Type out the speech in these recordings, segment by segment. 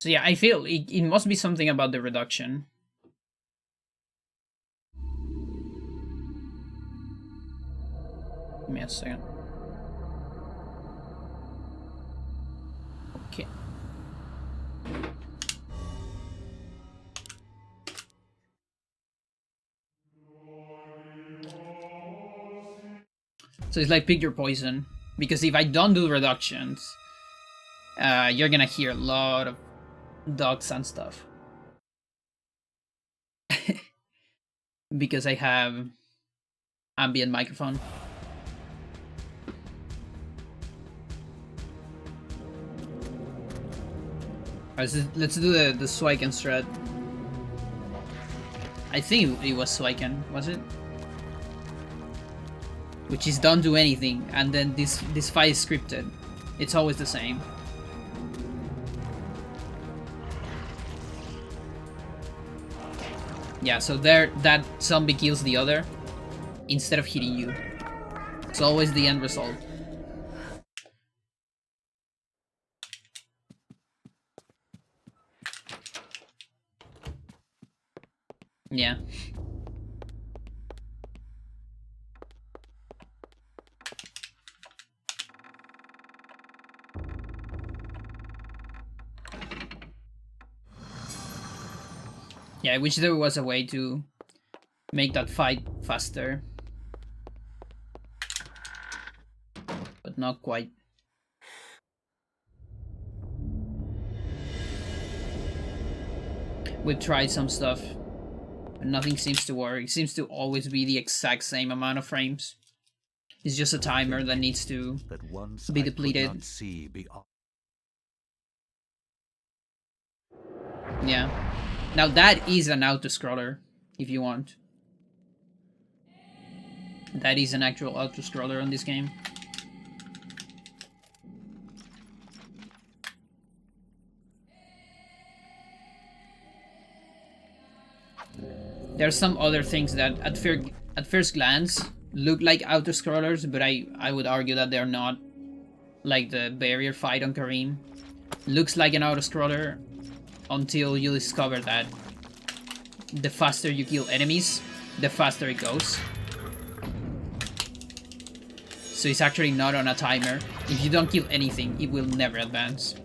So yeah, I feel it must be something about the reduction. Give me a second. Okay. So it's like pick your poison. Because if I don't do reductions, you're gonna hear a lot of dogs and stuff. Because I have ambient microphone. Let's do the Swiken strat. I think it was Swiken, was it? Which is don't do anything, and then this fight is scripted. It's always the same. Yeah, so there that zombie kills the other instead of hitting you. It's always the end result. Yeah. Yeah, I wish there was a way to make that fight faster. But not quite. We've tried some stuff, but nothing seems to work. It seems to always be the exact same amount of frames. It's just a timer that needs to be depleted. Yeah. Now that is an auto-scroller, if you want. That is an actual auto-scroller on this game. There are some other things that at first glance look like auto-scrollers, but I would argue that they're not. Like the barrier fight on Karim. Looks like an auto-scroller until you discover that the faster you kill enemies, the faster it goes. So it's actually not on a timer. If you don't kill anything, it will never advance.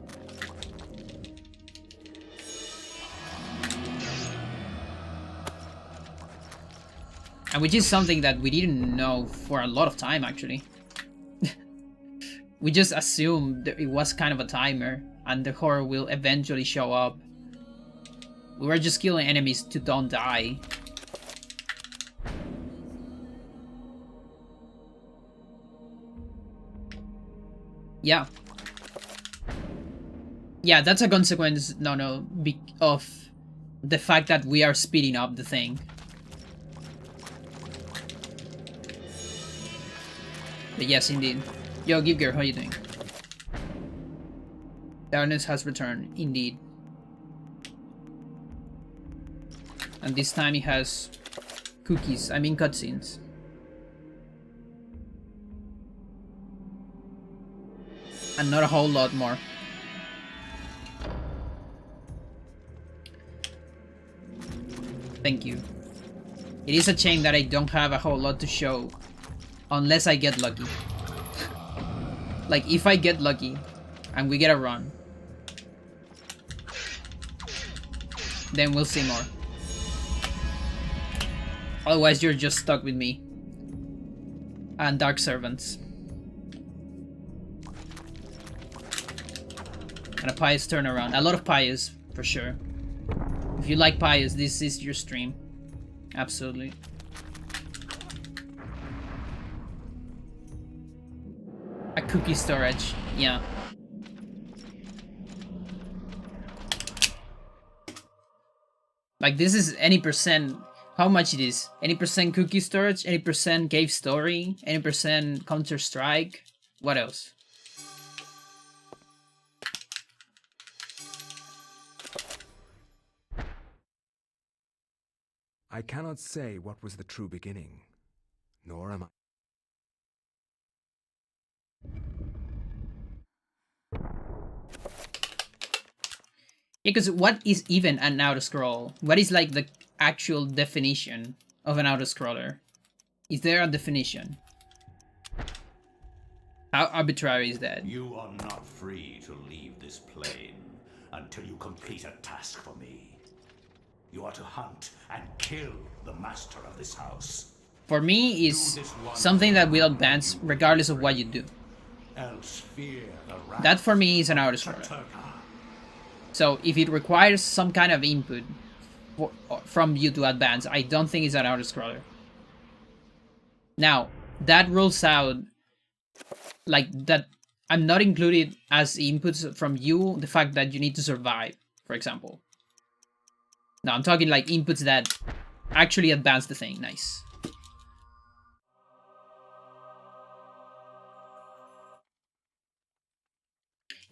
And which is something that we didn't know for a lot of time, actually. We just assumed that it was kind of a timer, and the horror will eventually show up. We were just killing enemies to don't die. Yeah. Yeah, that's a consequence, of the fact that we are speeding up the thing. But yes, indeed. Yo, Give Girl, how you doing? Darkness has returned, indeed. And this time it has cookies, I mean cutscenes. And not a whole lot more. Thank you. It is a shame that I don't have a whole lot to show. Unless I get lucky. Like, if I get lucky, and we get a run, then we'll see more. Otherwise, you're just stuck with me. And Dark Servants. And a pious turnaround. A lot of pious, for sure. If you like pious, this is your stream. Absolutely. A cookie storage, yeah. Like, this is any percent. How much it is? Any percent cookie storage? Any percent cave story? Any percent Counter Strike? What else? I cannot say what was the true beginning, nor am I. Because what is even an auto-scroll? What is like the actual definition of an auto-scroller? Is there a definition? How arbitrary is that? You are not free to leave this plane until you complete a task for me. You are to hunt and kill the master of this house. For me, is something that will advance regardless of what you do. Else fear the wrath That for me is an auto-scroller. So if it requires some kind of input from you to advance, I don't think it's an auto-scroller. Now, that rules out, like, that I'm not included as inputs from you, the fact that you need to survive, for example. No, I'm talking like inputs that actually advance the thing. Nice.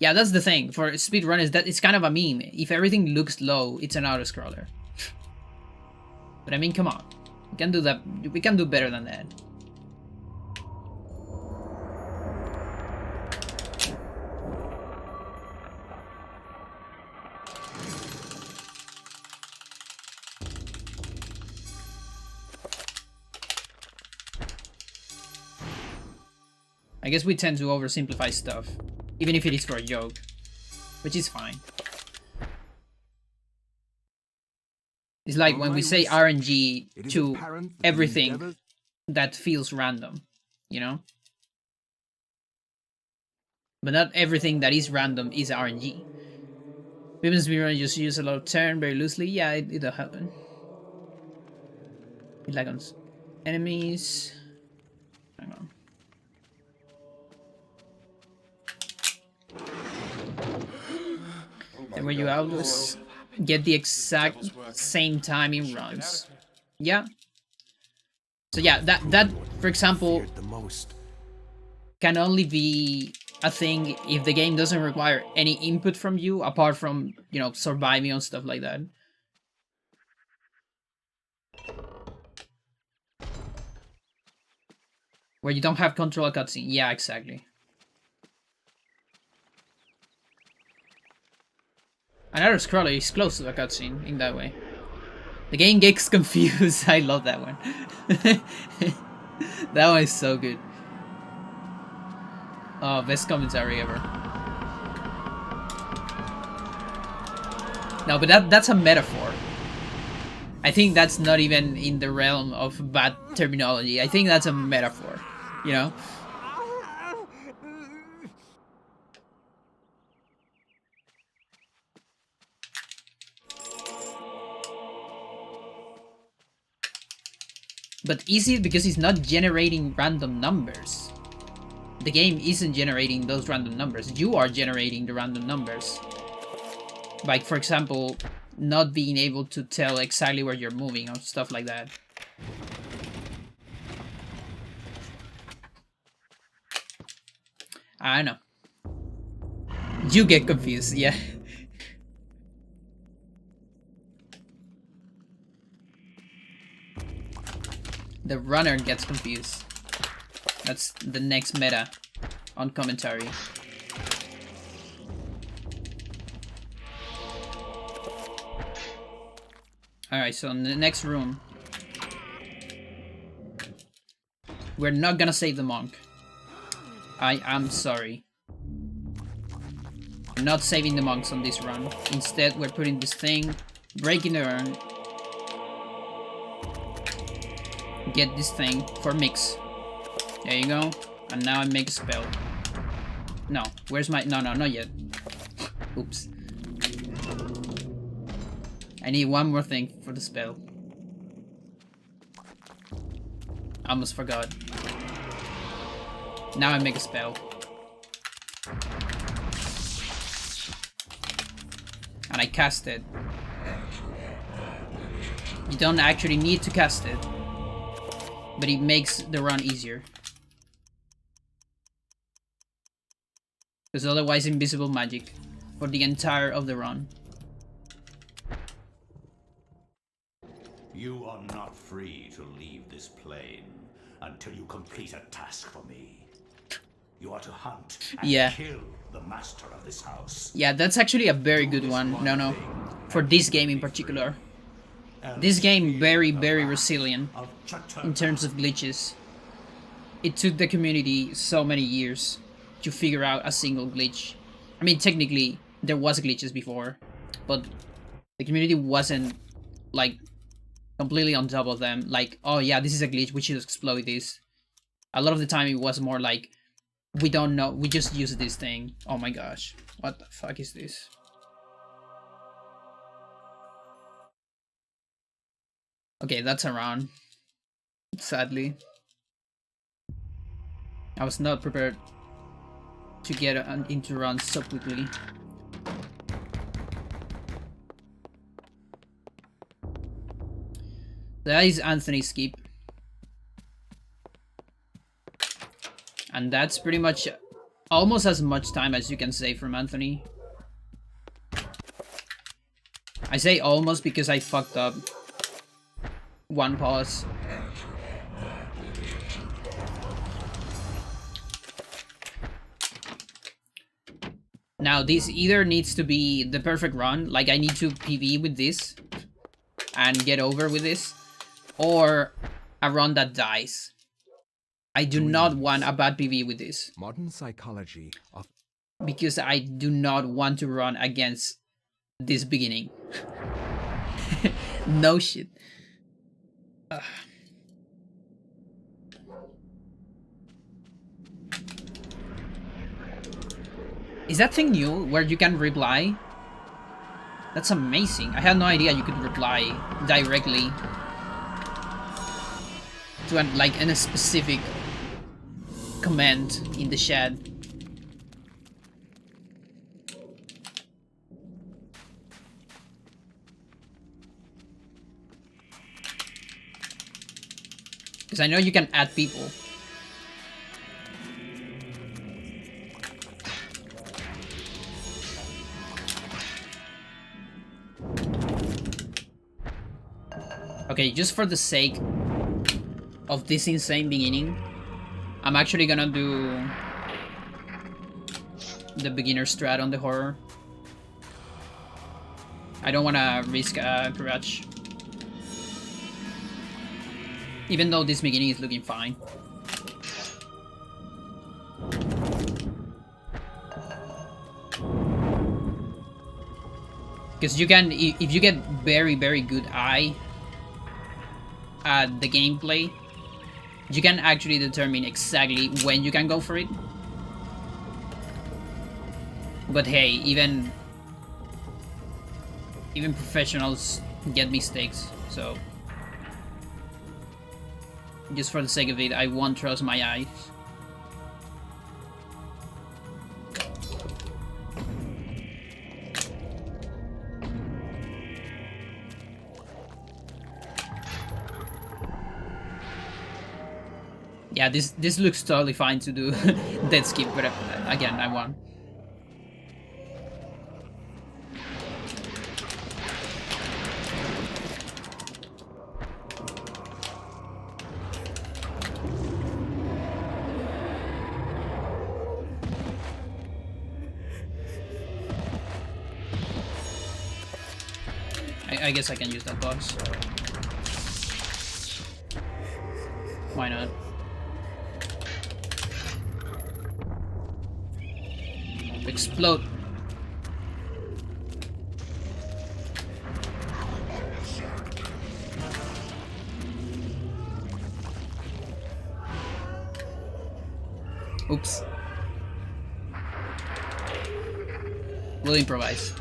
Yeah, that's the thing for speedrun, is that it's kind of a meme. If everything looks low, it's an auto-scroller. But I mean, come on. We can do that. We can do better than that. I guess we tend to oversimplify stuff, even if it is for a joke, which is fine. It's like when we say RNG to everything that feels random, you know? But not everything that is random is RNG. Women's mirror just use a lot of turn very loosely. Yeah, it'll happen. It like on enemies. Hang on. And where you always get the exact same time in runs. Yeah. So yeah, that for example can only be a thing if the game doesn't require any input from you apart from, you know, surviving and stuff like that. Where you don't have control of cutscene. Yeah, exactly. Another scroller is close to a cutscene in that way. The game gets confused. I love that one. That one is so good. Oh, best commentary ever. No, but that's a metaphor. I think that's not even in the realm of bad terminology. I think that's a metaphor, you know? But easy because it's not generating random numbers. The game isn't generating those random numbers. You are generating the random numbers. Like, for example, not being able to tell exactly where you're moving or stuff like that. I don't know. You get confused, yeah. The runner gets confused. That's the next meta on commentary. Alright, so in the next room, we're not gonna save the monk. I am sorry. We're not saving the monks on this run. Instead, we're putting this thing, breaking the urn, get this thing for mix. There you go. And now I make a spell. No, where's my... No, not yet. Oops. I need one more thing for the spell. I almost forgot. Now I make a spell. And I cast it. You don't actually need to cast it, but it makes the run easier. Because otherwise invisible magic for the entire of the run. You are not free to leave this plane until you complete a task for me. You are to hunt and kill the master of this house. Yeah, that's actually a very good one. No. for this game in particular. This game very resilient in terms of glitches. It took the community so many years to figure out a single glitch. I mean, technically there was glitches before, but the community wasn't like completely on top of them. Like, oh yeah, this is a glitch, we should exploit this. A lot of the time it was more like, we don't know, we just use this thing. Oh my gosh, what the fuck is this? Okay, that's a run. Sadly. I was not prepared to get into runs so quickly. That is Ellia Skip. And that's pretty much almost as much time as you can save from Ellia. I say almost because I fucked up one pause. Now this either needs to be the perfect run, like I need to PvE with this and get over with this, or a run that dies. I do not want a bad PvE with this. Modern psychology of because I do not want to run against this beginning. No shit. Is that thing new where you can reply? That's amazing. I had no idea you could reply directly to a specific comment in the chat. Because I know you can add people. Okay, just for the sake of this insane beginning, I'm actually gonna do the beginner strat on the horror. I don't wanna risk a crutch. Even though this beginning is looking fine. Because you can, if you get very good eye at the gameplay, you can actually determine exactly when you can go for it. But hey, even professionals get mistakes, so just for the sake of it, I won't trust my eyes. Yeah, this looks totally fine to do dead skip, but again, I won. I guess I can use that box. Why not? Explode. Oops. We'll improvise.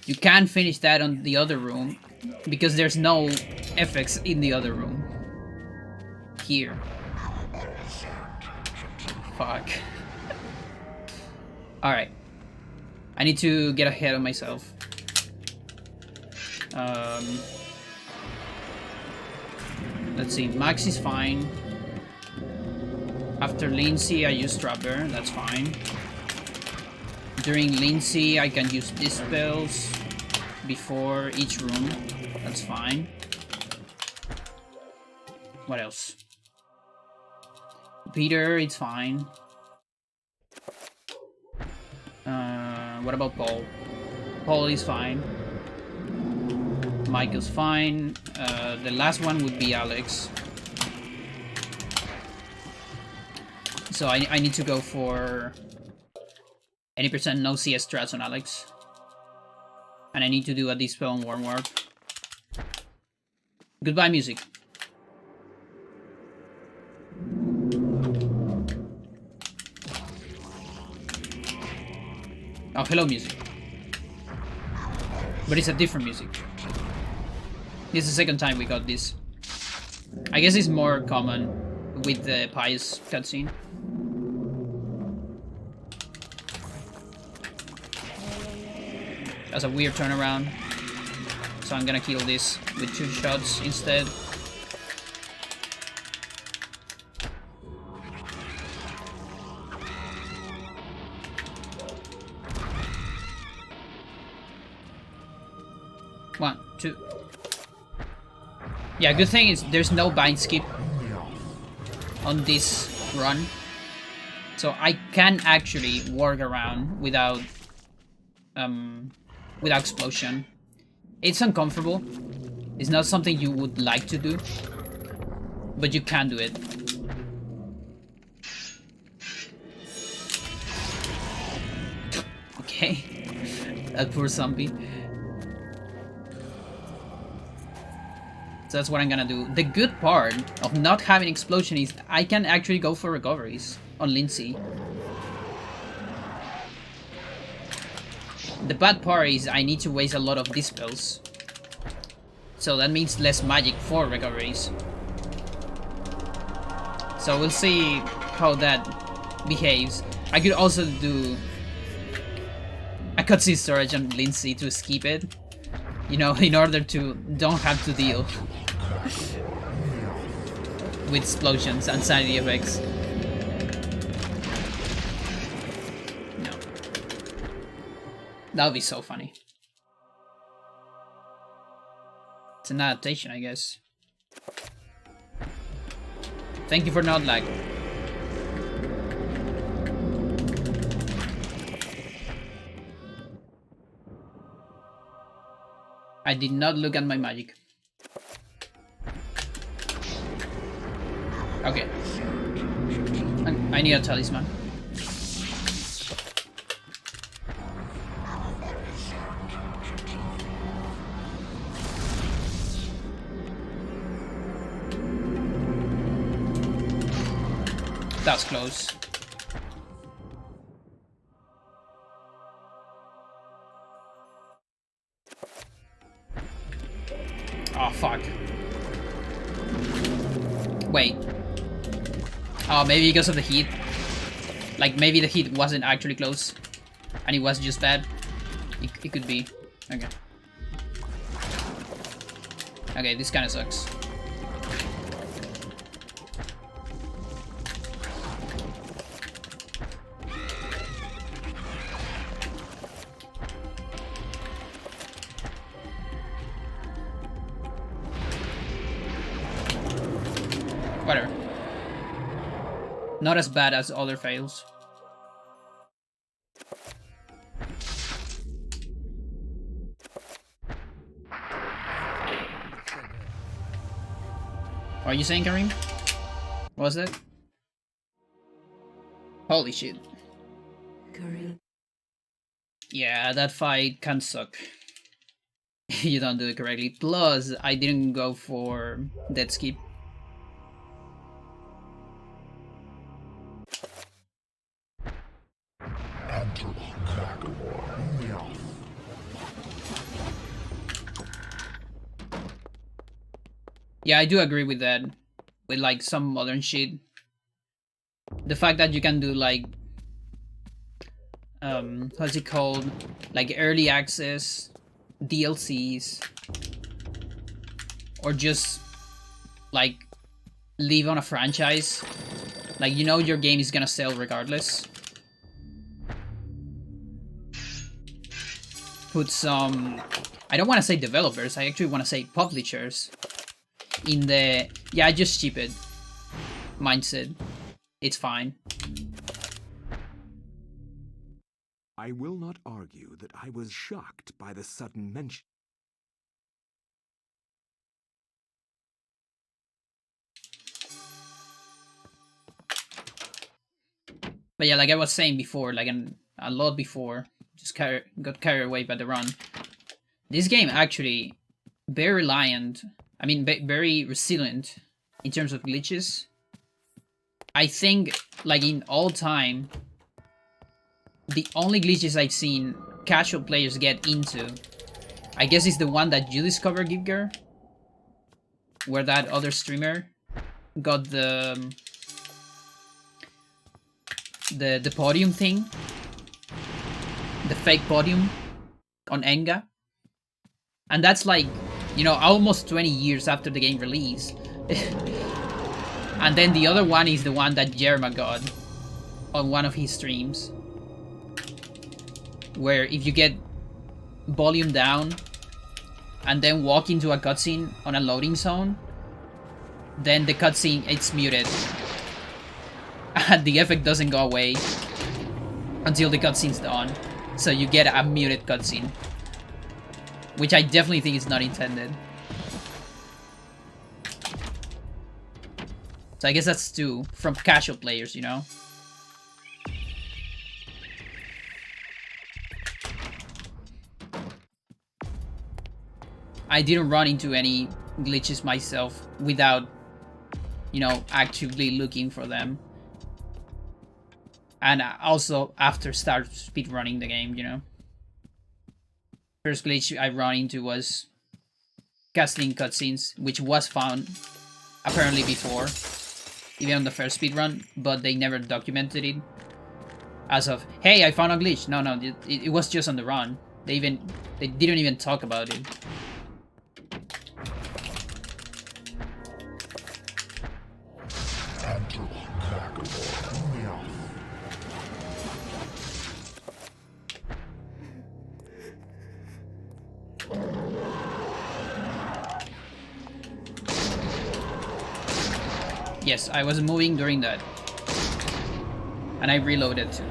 You can't finish that on the other room because there's no effects in the other room. Here. Fuck. Alright. I need to get ahead of myself. Let's see. Max is fine. After Lindsey, I use Trapper. That's fine. During Lindsey, I can use these spells before each room. That's fine. What else? Peter, it's fine. What about Paul? Paul is fine. Michael's fine. The last one would be Alex. So I need to go for any percent no CS strats on Alex. And I need to do a Dispel on Warm Warp. Goodbye, music. Oh, hello, music. But it's a different music. This is the second time we got this. I guess it's more common with the Pious cutscene. That's a weird turnaround. So I'm gonna kill this with 2 shots instead. One, two. Yeah, good thing is there's no bind skip on this run. So I can actually work around without explosion. It's uncomfortable. It's not something you would like to do, but you can do it. Okay. That poor zombie. So that's what I'm gonna do. The good part of not having explosion is I can actually go for recoveries on Lindsey. The bad part is I need to waste a lot of dispels. So that means less magic for recoveries. So we'll see how that behaves. I could also do a cutscene storage on Lindsey to skip it. You know, in order to don't have to deal with explosions and sanity effects. No. That would be so funny. It's an adaptation, I guess. Thank you for not lag. I did not look at my magic. Okay. I need a talisman. That's close. Oh, fuck. Wait. Oh, maybe because of the heat. Like, maybe the heat wasn't actually close. And it was just bad. It could be. Okay. Okay, this kind of sucks. Whatever. Not as bad as other fails. What are you saying, Karim? What was that? Holy shit. Karim. Yeah, that fight can suck. You don't do it correctly. Plus, I didn't go for dead skip. Yeah, I do agree with that. With like some modern shit. The fact that you can do like what's it called? Like early access, DLCs, or just like live on a franchise. Like, you know your game is gonna sell regardless. Put some, I don't want to say developers, I actually want to say publishers in the, yeah, just ship it mindset. it's fine. I will not argue that I was shocked by the sudden mention. But yeah, like I was saying before, like a lot before, just got carried away by the run. This game actually very reliant, I mean very resilient in terms of glitches. I think like in all time, the only glitches I've seen casual players get into, I guess, is the one that you discovered, Gibger, where that other streamer got the podium thing, the fake podium on Enga, and that's like, you know, almost 20 years after the game release. And then the other one is the one that Jerma got on one of his streams, where if you get volume down and then walk into a cutscene on a loading zone, then the cutscene, it's muted. And the effect doesn't go away until the cutscene's done. So you get a muted cutscene, which I definitely think is not intended. So I guess that's two from casual players, you know? I didn't run into any glitches myself without, you know, actively looking for them. And also after start speedrunning the game, you know. First glitch I ran into was casting cutscenes, which was found apparently before, even on the first speedrun, but they never documented it. As of, hey, I found a glitch. No, it was just on the run. They didn't even talk about it. Yes, I was moving during that. And I reloaded too.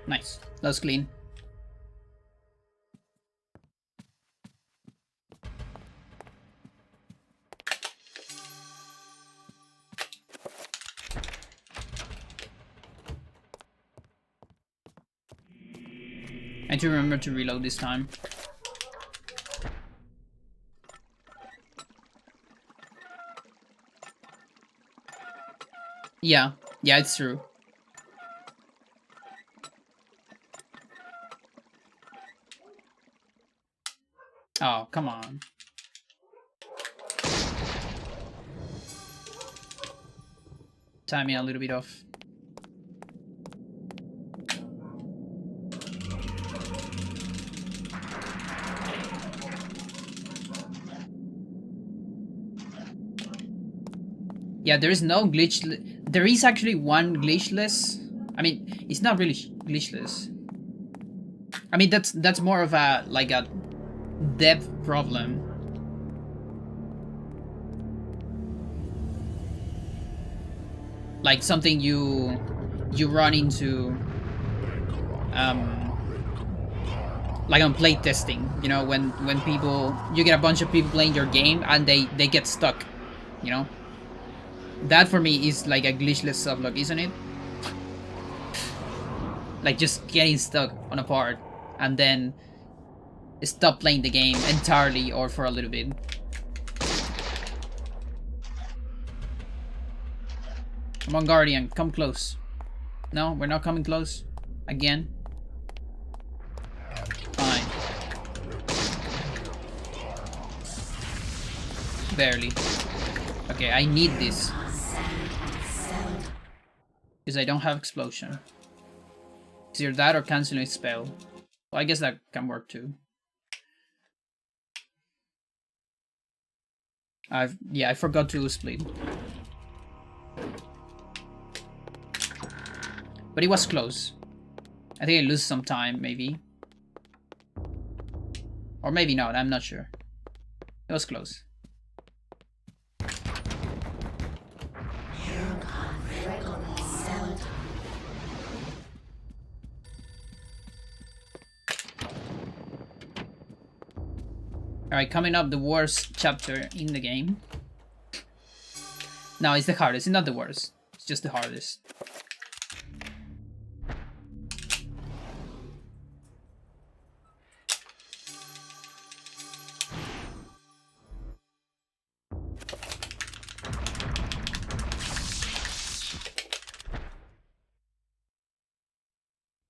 Nice. That was clean. I do remember to reload this time. Yeah, it's true. Oh, come on. Timing a little bit off. Yeah, there is no glitch. There is actually one glitchless. I mean, it's not really glitchless. I mean, that's more of a like a depth problem. Like something you run into like on play testing, you know, when people, you get a bunch of people playing your game and they get stuck, you know. That for me is like a glitchless sublog, isn't it? Like just getting stuck on a part and then stop playing the game entirely or for a little bit. Come on, Guardian, come close. No, we're not coming close. Again. Fine. Barely. Okay, I need this. Because I don't have explosion. It's either that or canceling a spell. Well, I guess that can work too. I forgot to split. But it was close. I think I lose some time, maybe. Or maybe not, I'm not sure. It was close. Alright, coming up, the worst chapter in the game. No, it's the hardest. It's not the worst. It's just the hardest.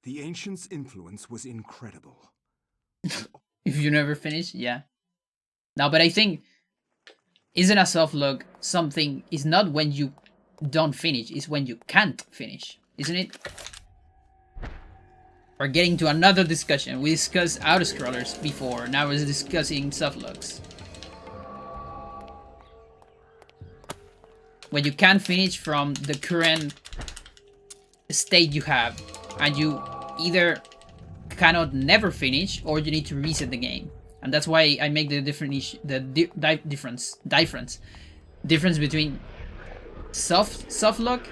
The ancients' influence was incredible. If you never finish, yeah. No, but I think isn't a soft look something is not when you don't finish, it's when you can't finish, isn't it? We're getting to another discussion. We discussed auto-scrollers before, now we're discussing soft looks. When you can't finish from the current state you have, and you either cannot never finish, or you need to reset the game. And that's why I make the difference between soft lock,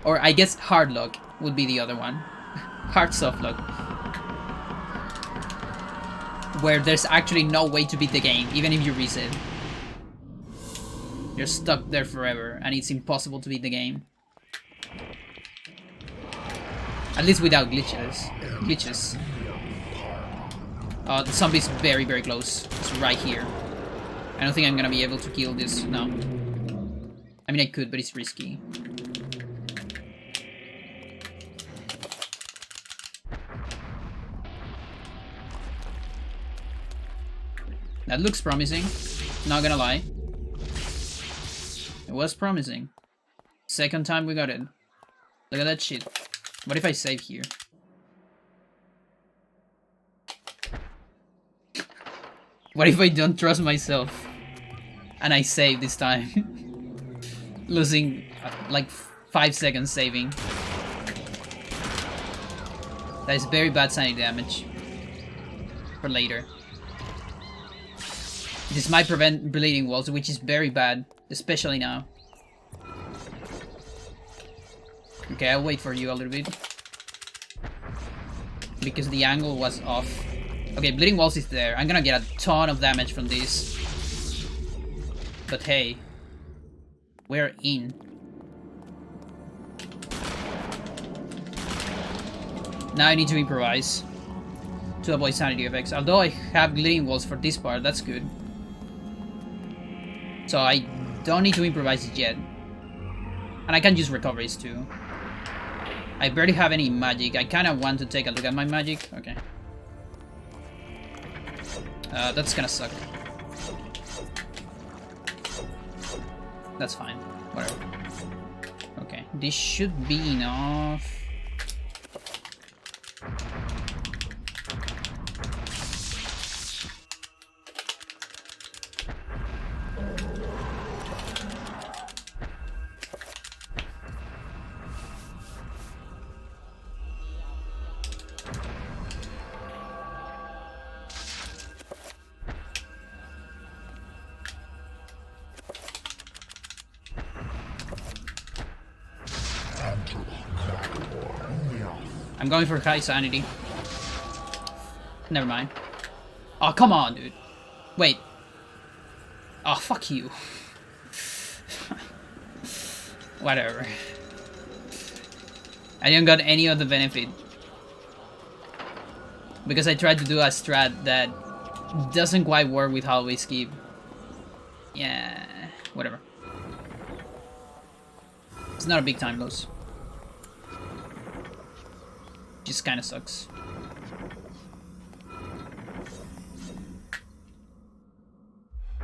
or I guess hard lock would be the other one. Hard soft lock, where there's actually no way to beat the game, even if you reset. You're stuck there forever, and it's impossible to beat the game. At least without glitches. The zombie's very, very close. It's right here. I don't think I'm gonna be able to kill this now. I mean, I could, but it's risky. That looks promising. Not gonna lie. It was promising. Second time we got it. Look at that shit. What if I save here? What if I don't trust myself? And I save this time? Losing like 5 seconds saving. That is very bad sanity damage. For later. This might prevent bleeding walls, which is very bad. Especially now. Okay, I'll wait for you a little bit. Because the angle was off. Okay, bleeding walls is there. I'm gonna get a ton of damage from this. But hey. We're in. Now I need to improvise. To avoid sanity effects. Although I have bleeding walls for this part, that's good. So I don't need to improvise it yet. And I can use recoveries too. I barely have any magic. I kind of want to take a look at my magic. Okay. That's gonna suck. That's fine. Whatever. Okay. This should be enough. I'm going for high sanity. Never mind. Oh, come on, dude. Wait. Oh, fuck you. Whatever. I didn't got any of the benefit. Because I tried to do a strat that doesn't quite work with hallway skip. Yeah, whatever. It's not a big time loss. Just kind of sucks.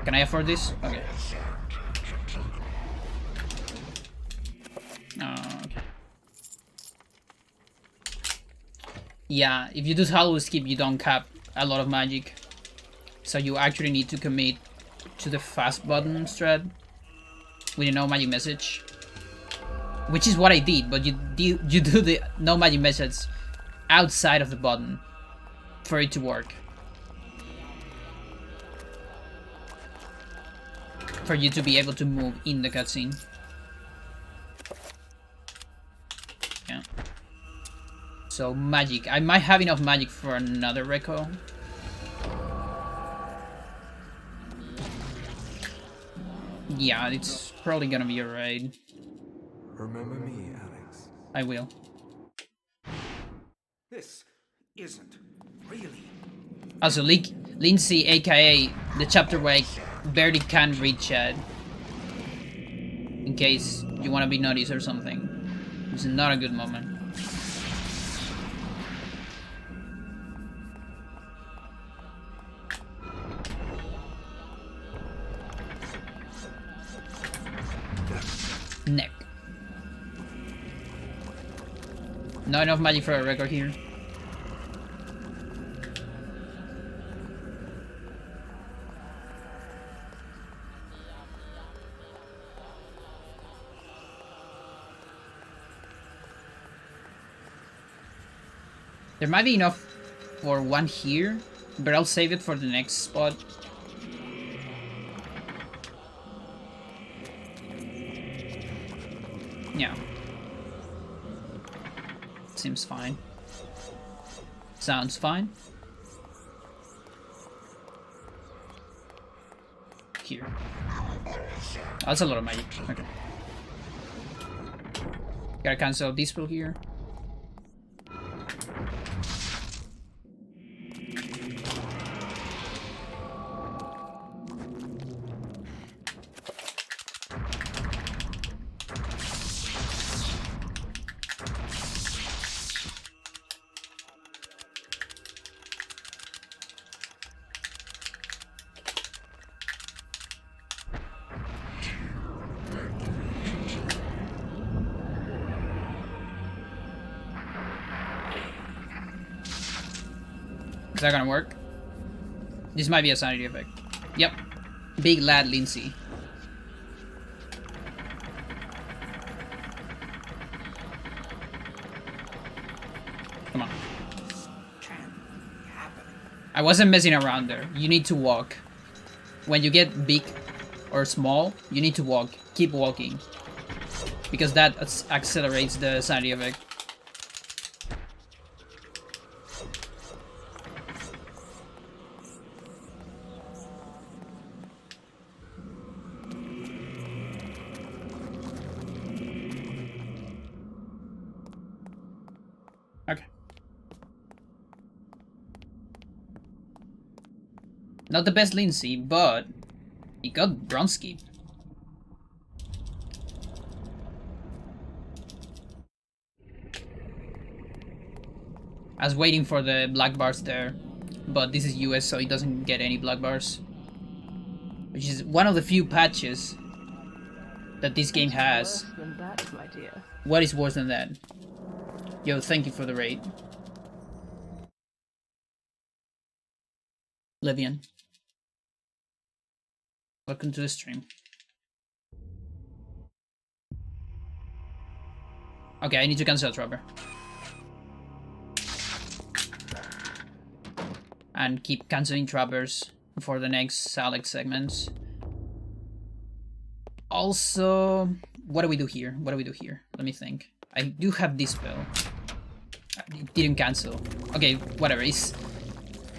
Can I afford this? Okay. Oh, okay. Yeah, if you do Untitled Skip, you don't cap a lot of magic. So you actually need to commit to the fast button strat with a no magic message. Which is what I did, but you do the no magic message outside of the button for it to work. For you to be able to move in the cutscene. Yeah. So magic. I might have enough magic for another reco. Yeah, it's probably gonna be alright. Remember me, Alex. I will. This isn't really. Also, Lindsey, aka the chapter where I barely can read chat. In case you want to be noticed or something. It's not a good moment. Neck. Not enough magic for a record here. There might be enough for one here, but I'll save it for the next spot. Yeah. Seems fine. Sounds fine. Here. Oh, that's a lot of magic. Okay. Gotta cancel this spell here. Is that gonna work? This might be a sanity effect. Yep. Big lad Lindsey. Come on. I wasn't messing around there. You need to walk. When you get big or small, you need to walk. Keep walking. Because that accelerates the sanity effect. Okay. Not the best Lindsey, but he got bronze skip. I was waiting for the black bars there, but this is US, so it doesn't get any black bars. Which is one of the few patches that this game has. Worse than that, my dear. What is worse than that? Yo, thank you for the raid. Livian. Welcome to the stream. Okay, I need to cancel Trapper. And keep canceling Trappers for the next Alex segments. Also, what do we do here? What do we do here? Let me think. I do have this spell. It didn't cancel. Okay, whatever. It's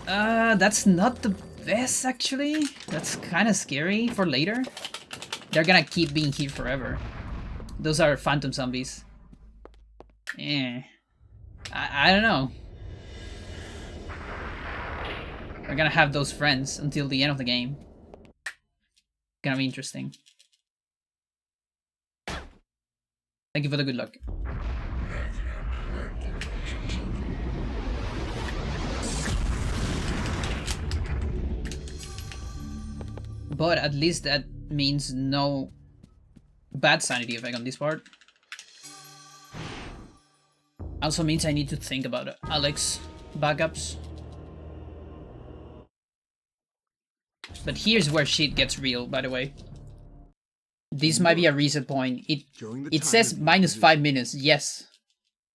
that's not the best actually. That's kind of scary for later. They're gonna keep being here forever. Those are phantom zombies. Eh. I don't know. We're gonna have those friends until the end of the game. Gonna be interesting. Thank you for the good luck. But at least that means no bad sanity effect on this part. Also means I need to think about Alex backups. But here's where shit gets real, by the way. This might be a reset point. It says -5 minutes, yes.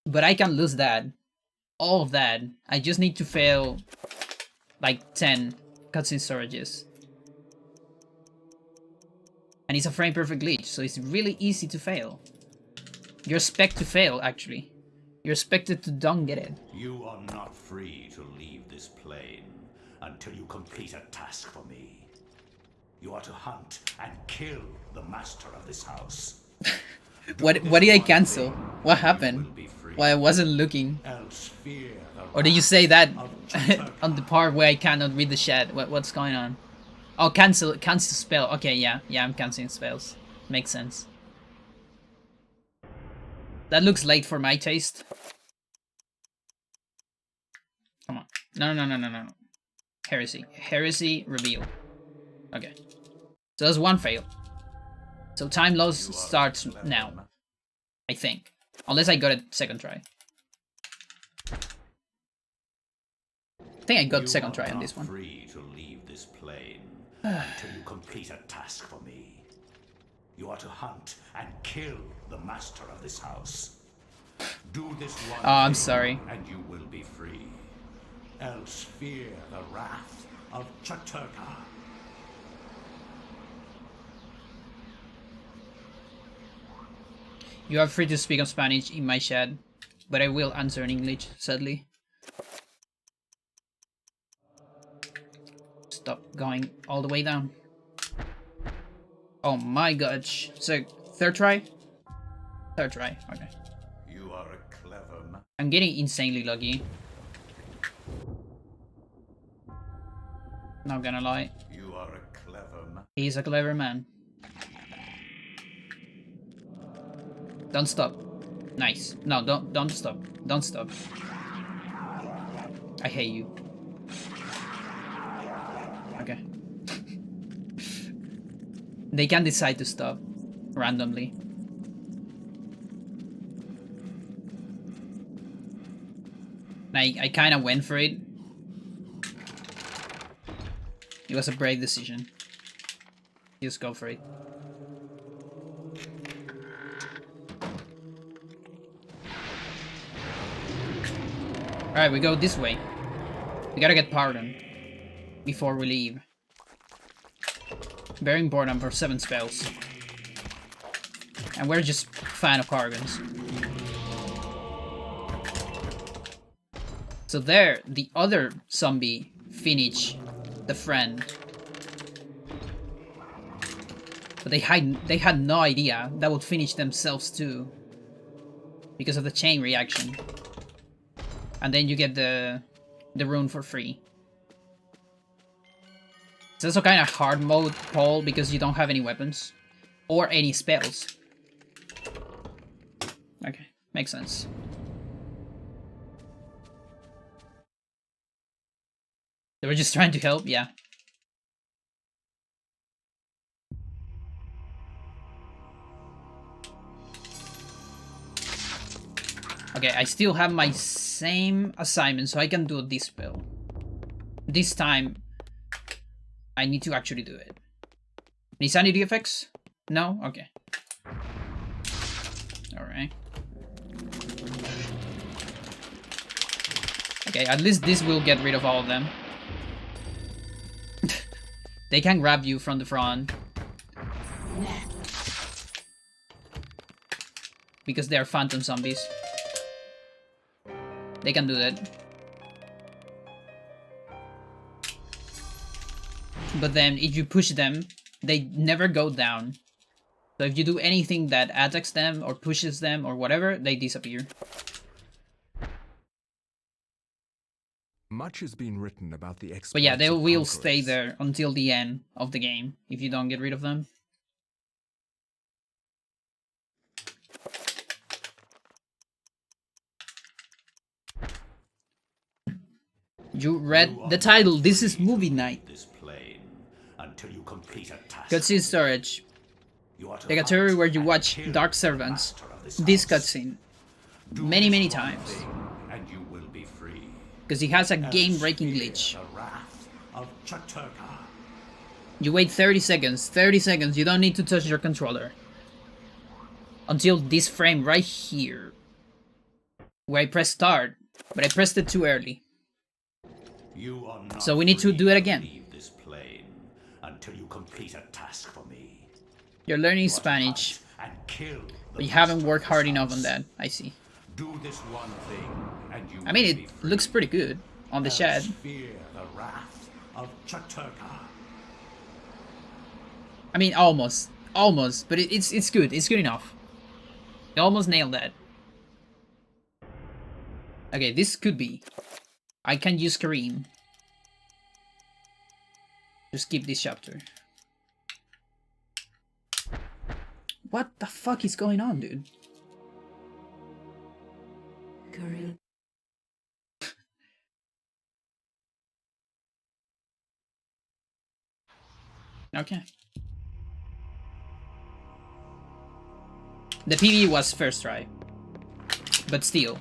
But I can lose that. All of that. I just need to fail like 10 cutscene storages. And it's a frame perfect glitch, so it's really easy to fail. You're expected to fail, actually. You're expected to don't get it. You are not free to leave this plane until you complete a task for me. You are to hunt and kill the master of this house. What did I cancel? What happened? Why I wasn't looking? Or did you say that on the part where I cannot read the chat? What's going on? Oh, cancel spell. Okay, yeah, I'm canceling spells. Makes sense. That looks late for my taste. Come on. No. Heresy reveal. Okay. So that's one fail. So time loss starts now. I think. Unless I got it second try. I think I got second try on this one. Free to leave this plane until you complete a task for me. You are to hunt and kill the master of this house. Do this one Oh, I'm sorry. and you will be free. Else fear the wrath of Chaturga. You are free to speak of Spanish in my chat, but I will answer in English, sadly. Stop going all the way down. Oh my gosh. So, third try? Third try, okay. You are a clever man. I'm getting insanely lucky. Not gonna lie. You are a clever man. He's a clever man. Don't stop. Nice. No, don't stop. Don't stop. I hate you. Okay. They can decide to stop randomly. I kind of went for it. It was a brave decision. Just go for it. Alright, we go this way. We gotta get pardon before we leave. Very important for 7 spells. And we're just fan of paragons. So there, the other zombie finished the friend. But they had no idea that would finish themselves too. Because of the chain reaction. And then you get the rune for free. It's also kind of hard mode, Paul, because you don't have any weapons. Or any spells. Okay, makes sense. They were just trying to help, yeah. Okay, I still have my same assignment, so I can do this spell. This time, I need to actually do it. Any sanity effects? No? Okay. Alright. Okay, at least this will get rid of all of them. They can grab you from the front. Because they are phantom zombies. They can do that. But then if you push them, they never go down. So if you do anything that attacks them or pushes them or whatever, they disappear. Much has been written about the exploits But yeah, they of will stay conquerors. there until the end of the game if you don't get rid of them. You read the title. This is movie night. This plane until you complete a task. Cutscene storage. You are to The category hunt where you and watch kill Dark the Servants. master of This house. cutscene. many times. And you will be free. Because he has a game-breaking glitch. The wrath of Chaturka. You wait 30 seconds. 30 seconds. You don't need to touch your controller. Until this frame right here. Where I press start. But I pressed it too early. You are not So we need to do it again. leave this plane until you complete a task for me. You're learning You are to Spanish. hunt and kill the But you haven't master worked of hard this enough on house. that. I see. Do this one thing, and you I mean, will it be free. looks pretty good on the chat. Else fear the wrath of Chaturka. I mean, almost. Almost. But it's good. It's good enough. You almost nailed that. Okay, this could be. I can use Karim to skip this chapter. What the fuck is going on, dude? Karim. Okay. The PV was first try. But still.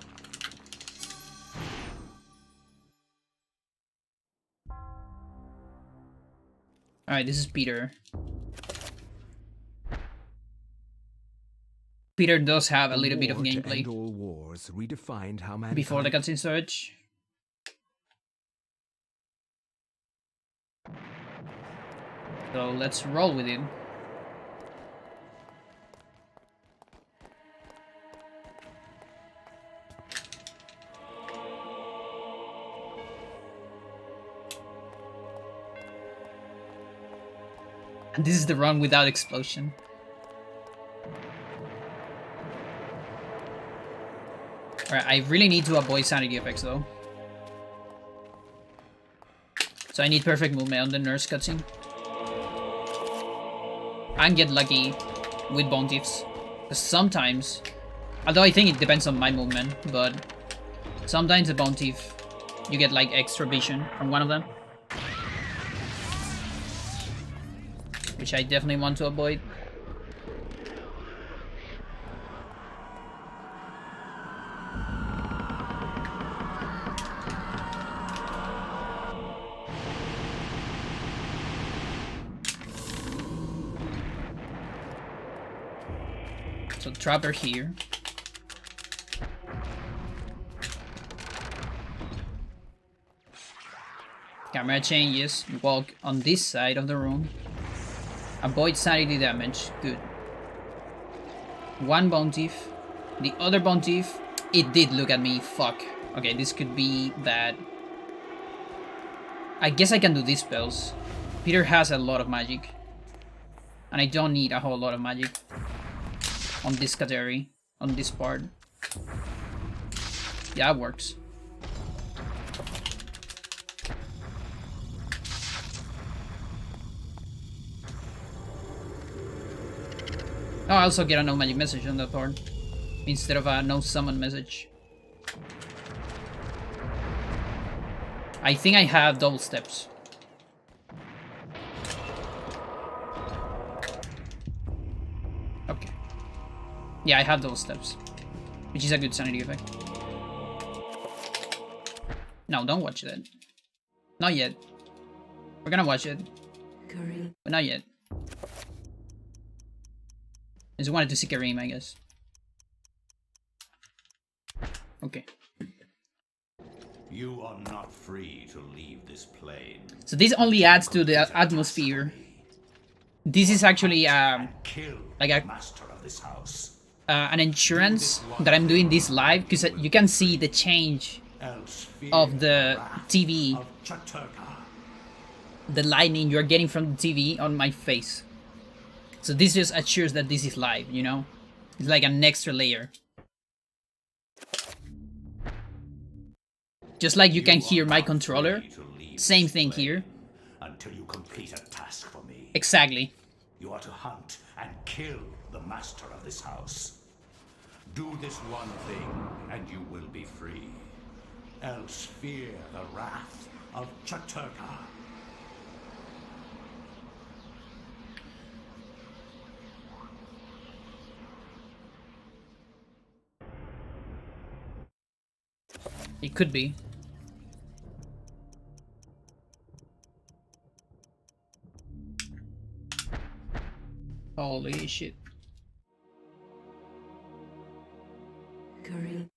Alright, this is Peter. Peter does have a little bit of War to gameplay end all wars redefined how before the mankind- cutscene search. So let's roll with it. And this is the run without explosion. Alright, I really need to avoid sanity effects though. So I need perfect movement on the nurse cutscene. And get lucky with bounties. Because sometimes, although I think it depends on my movement, but sometimes a bounty, you get like extra vision from one of them. Which I definitely want to avoid. So trapper here. Camera changes. Walk on this side of the room. Avoid sanity damage. Good. One bounty. The other bounty. It did look at me. Fuck. Okay, this could be bad. I guess I can do these spells. Peter has a lot of magic. And I don't need a whole lot of magic on this category, on this part. Yeah, it works. Oh, I also get a no magic message on that part instead of a no summon message. I think I have double steps. Okay. Yeah, I have double steps, which is a good sanity effect. No, don't watch that. Not yet. We're gonna watch it, Karim. but not yet. I just wanted to see Karim, I guess. Okay. You are not free to leave this plane. So this only adds to the atmosphere. This is actually Kill like the master of this house. an insurance that I'm doing this live because you can see the change Else fear of the wrath TV, of Chaturka. the lightning you're getting from the TV on my face. So this just assures that this is live, you know? It's like an extra layer. Just like you can hear my controller, same thing here. Until you complete a task for me. Exactly. You are to hunt and kill the master of this house. Do this one thing, and you will be free. Else fear the wrath of Chaturka. It could be. Holy shit. Karim.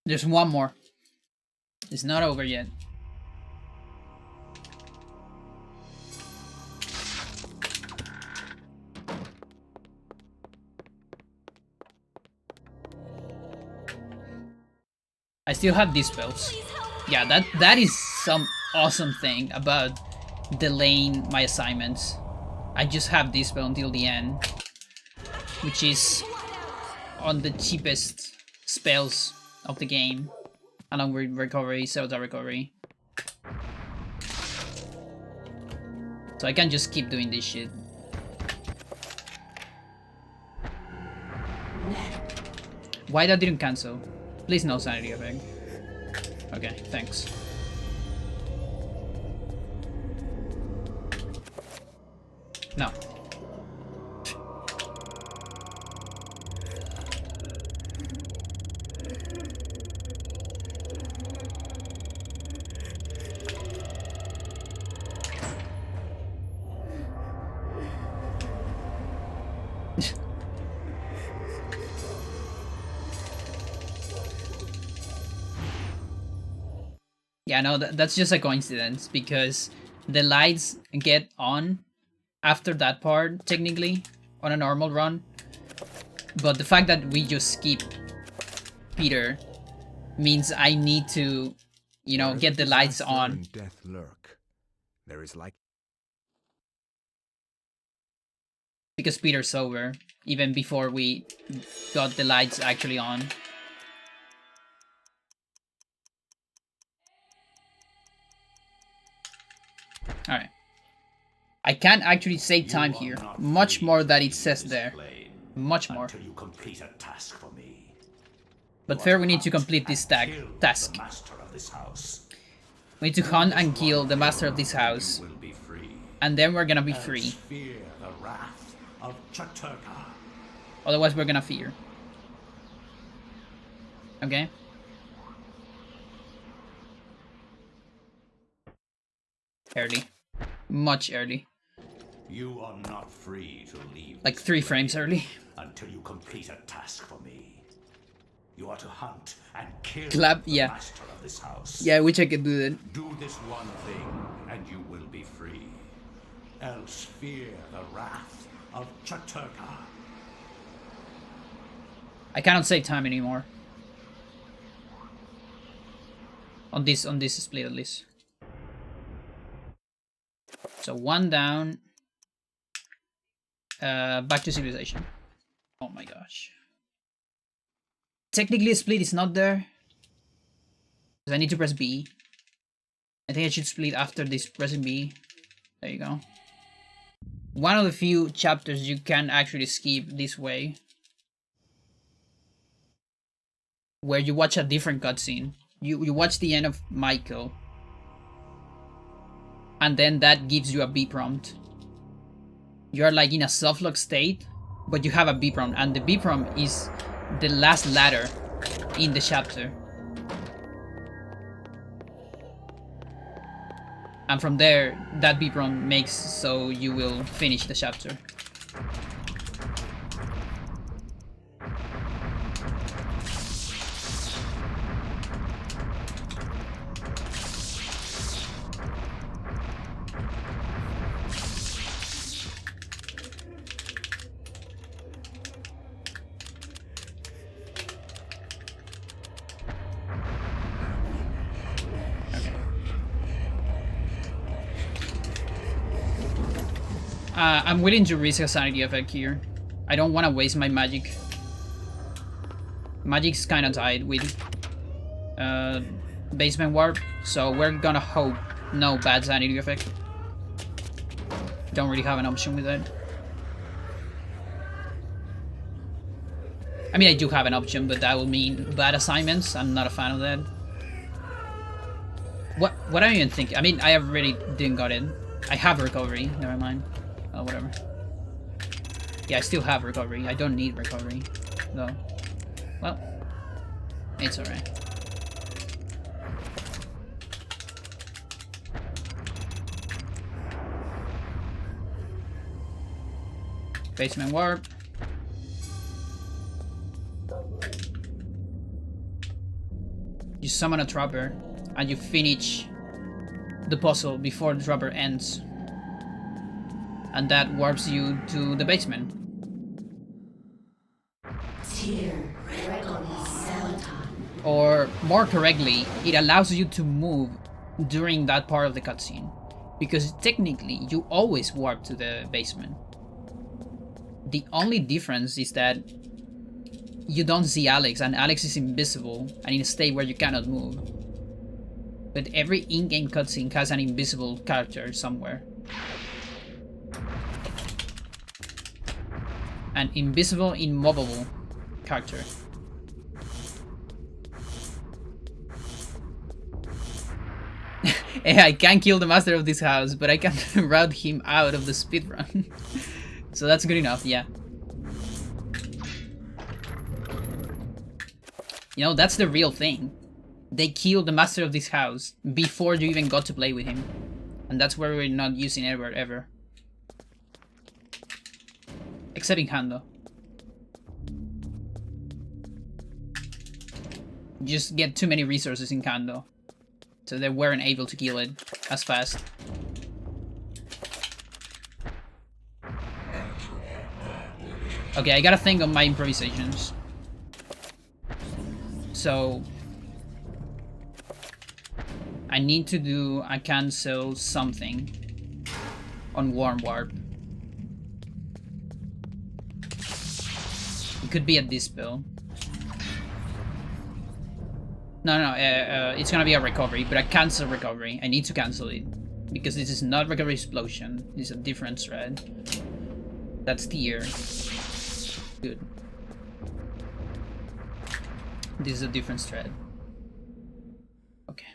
There's one more. It's not over yet. I still have these spells. Yeah, that is some awesome thing about delaying my assignments. I just have this spell until the end, which is on the cheapest spells of the game, along with recovery, Zelda recovery. So I can just keep doing this shit. Why that didn't cancel? Please no sanity effect. Okay, thanks. No. Yeah, no, that's just a coincidence because the lights get on after that part, technically, on a normal run. But the fact that we just skip Peter means I need to, you know, get the lights on. Death lurk. There is like Because Peter's sober, even before we got the lights actually on. Alright. I can't actually save time here. Much more that it says there. Much more. Until you complete a task for me. But first we need to complete this task. The master of this house. We need to hunt and kill the master of this house. Will be free. And then we're gonna be free. Fear the wrath of Chaturka. Otherwise we're gonna fear. Okay? Early. Much early. You are not free to leave. Like 3 frames early. Until you complete a task for me. You are to hunt and kill Clap, the yeah. master of this house. Yeah, I wish I could do that. Do this one thing, and you will be free. Else fear the wrath of Chaturka. I cannot save time anymore. On this split at least. So 1 down. Back to civilization. Oh my gosh. Technically a split is not there. Because I need to press B. I think I should split after this pressing B. There you go. One of the few chapters you can actually skip this way. Where you watch a different cutscene. You watch the end of Michael. And then that gives you a B prompt. You are like in a soft-lock state, but you have a B prompt. And the B prompt is the last ladder in the chapter. And from there, that B prompt makes so you will finish the chapter. I'm willing to risk a sanity effect here. I don't want to waste my magic. Magic's kind of tied with basement warp, so we're gonna hope no bad sanity effect. Don't really have an option with that. I mean, I do have an option, but that will mean bad assignments. I'm not a fan of that. What am I even thinking? I mean, I already didn't got it. I have recovery. Never mind. Oh, whatever. Yeah, I still have recovery. I don't need recovery, though. Well, it's alright. Basement warp. You summon a trapper and you finish the puzzle before the trapper ends. And that warps you to the basement. Or more correctly, it allows you to move during that part of the cutscene. Because technically, you always warp to the basement. The only difference is that you don't see Alex, and Alex is invisible and in a state where you cannot move. But every in-game cutscene has an invisible character somewhere. An invisible, immovable character. I can't kill the master of this house, but I can route him out of the speedrun. So that's good enough, yeah. You know, that's the real thing. They killed the master of this house before you even got to play with him. And that's where we're not using Edward ever. Except in Hando. You just get too many resources in Kando. So they weren't able to kill it as fast. Okay, I gotta think of my improvisations. So I need to do a cancel something on Warm Warp. It could be a dispel. No, it's gonna be a recovery, but I cancel recovery. I need to cancel it because this is not recovery explosion. This is a different thread. That's tier. Good. This is a different thread. Okay.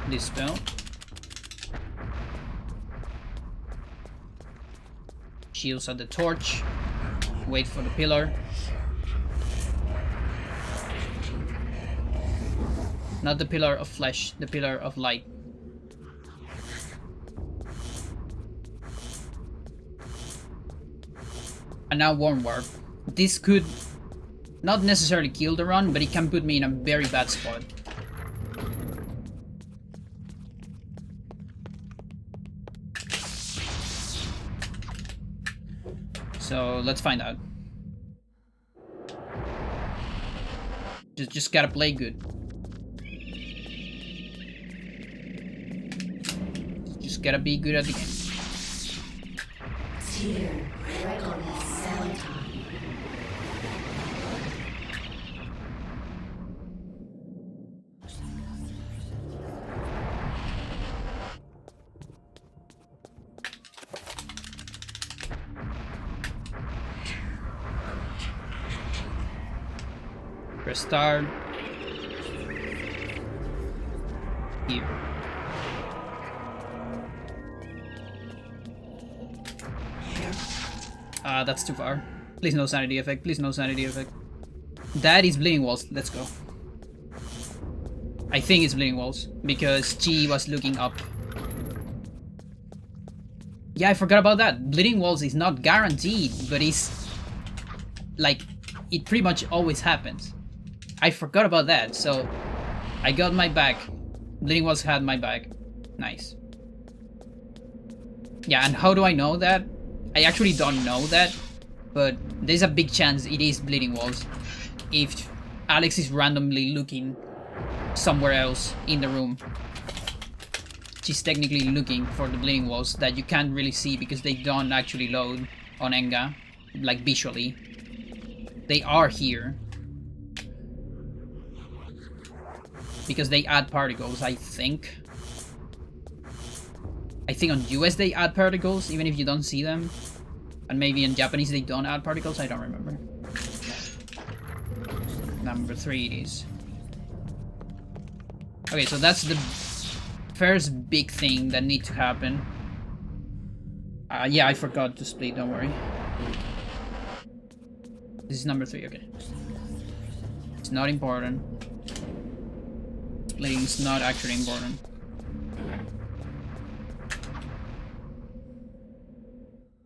Dispel. Shields at the torch. Wait for the pillar. Not the pillar of flesh, the pillar of light. And now Warm Warp. This could not necessarily kill the run, but it can put me in a very bad spot. So let's find out. Just gotta play good. Just gotta be good at the game. Press start. Here. That's too far. Please no sanity effect. Please no sanity effect. That is Bleeding Walls. Let's go. I think it's Bleeding Walls because Chi was looking up. Yeah, I forgot about that. Bleeding Walls is not guaranteed, but it's like it pretty much always happens. I forgot about that, so I got my back. Bleeding Walls had my back. Nice. Yeah, and how do I know that? I actually don't know that, but there's a big chance it is Bleeding Walls if Alex is randomly looking somewhere else in the room. She's technically looking for the Bleeding Walls that you can't really see because they don't actually load on Enga, like visually. They are here. Because they add particles, I think. I think on US they add particles, even if you don't see them. And maybe in Japanese they don't add particles, I don't remember. Number 3 it is. Okay, so that's the first big thing that needs to happen. Yeah, I forgot to split, don't worry. This is number 3, okay. It's not important. Splitting is not actually important.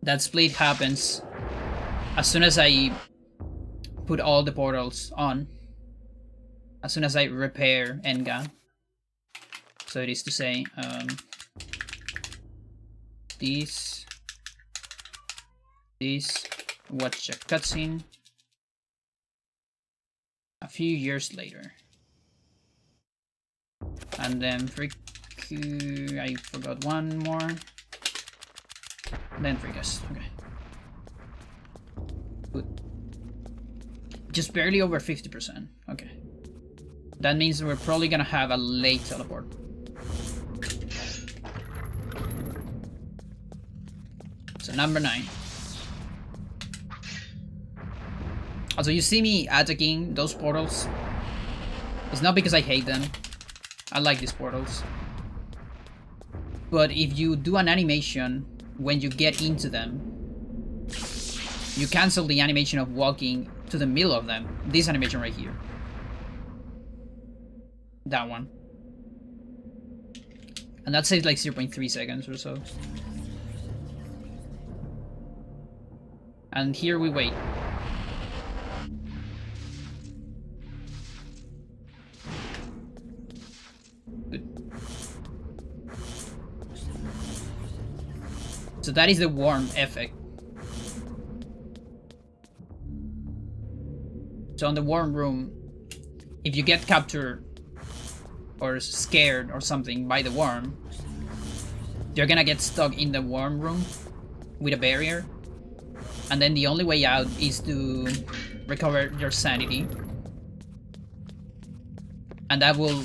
That split happens as soon as I put all the portals on. As soon as I repair Enga. So it is to say, this, watch a cutscene a few years later. And then I forgot one more. Then Freakus, okay. Good. Just barely over 50%, okay. That means we're probably gonna have a late teleport. So number 9. Also, you see me attacking those portals. It's not because I hate them. I like these portals. But if you do an animation when you get into them, you cancel the animation of walking to the middle of them. This animation right here. That one. And that saves like 0.3 seconds or so. And here we wait. Good. So that is the warm effect. So in the warm room, if you get captured or scared or something by the worm, you're gonna get stuck in the warm room with a barrier. And then the only way out is to recover your sanity. And that will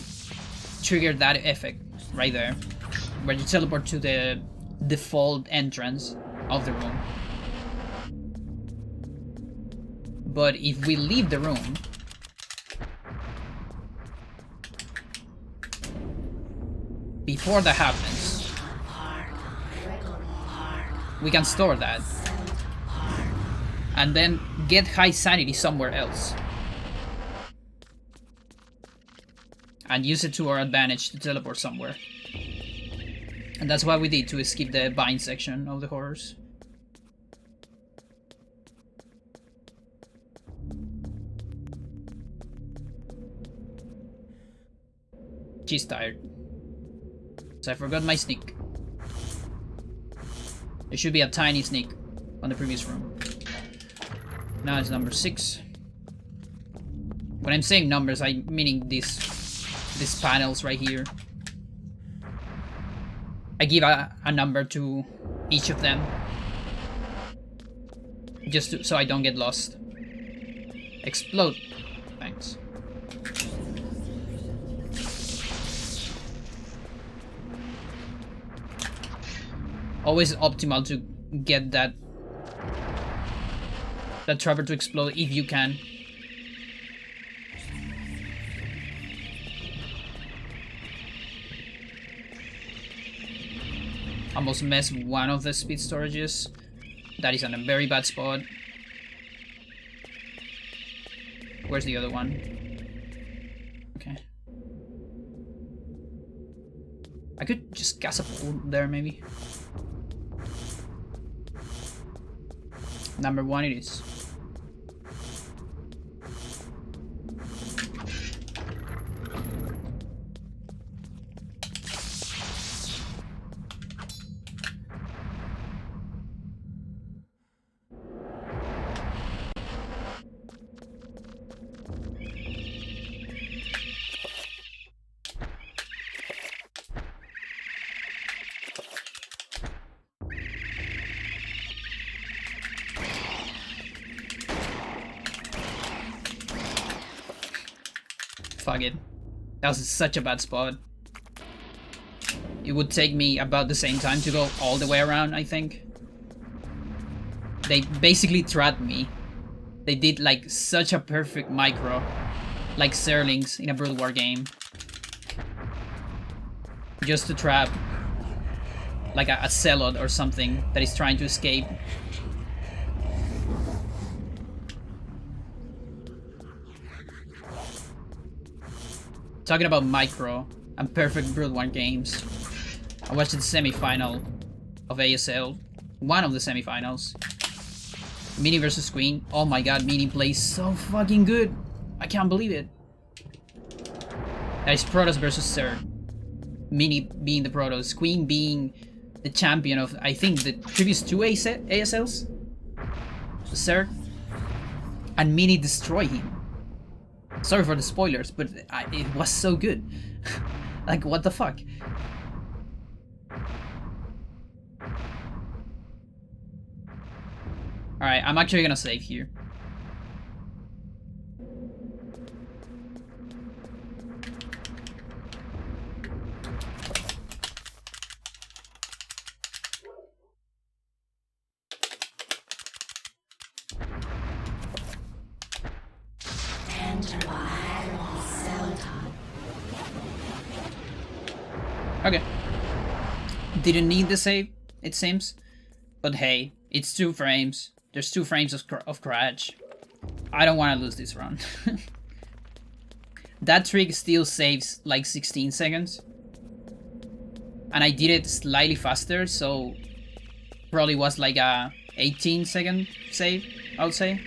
trigger that effect right there, where you teleport to the default entrance of the room. But if we leave the room, before that happens, we can store that and then get high sanity somewhere else and use it to our advantage to teleport somewhere. And that's what we did to skip the bind section of the horrors. She's tired. So I forgot my sneak. There should be a tiny sneak on the previous room. Now it's number 6. When I'm saying numbers, I'm meaning these panels right here. I give a number to each of them, just so I don't get lost. Explode. Thanks. Always optimal to get that trapper to explode if you can. Almost missed one of the speed storages. That is on a very bad spot. Where's the other one? Okay. I could just cast a pull there maybe. Number 1 it is. Fuck it. That was such a bad spot. It would take me about the same time to go all the way around, I think. They basically trapped me. They did like such a perfect micro, like Zerlings in a Brood War game. Just to trap like a zealot or something that is trying to escape. talking about micro and perfect Brood 1 games. I watched the semi-final of ASL. One of the semi-finals. Mini versus Queen. Oh my god, Mini plays so fucking good. I can't believe it. That is Protoss versus Sir. Mini being the Protoss, Queen being the champion of, I think, the previous 2 ASLs. Sir. And Mini destroy him. Sorry for the spoilers, but it was so good. Like, what the fuck? Alright, I'm actually gonna save here. Okay. Didn't need the save, it seems. But hey, it's 2 frames. There's 2 frames of crash. I don't want to lose this round. That trick still saves like 16 seconds. And I did it slightly faster, so probably was like a 18-second save, I would say.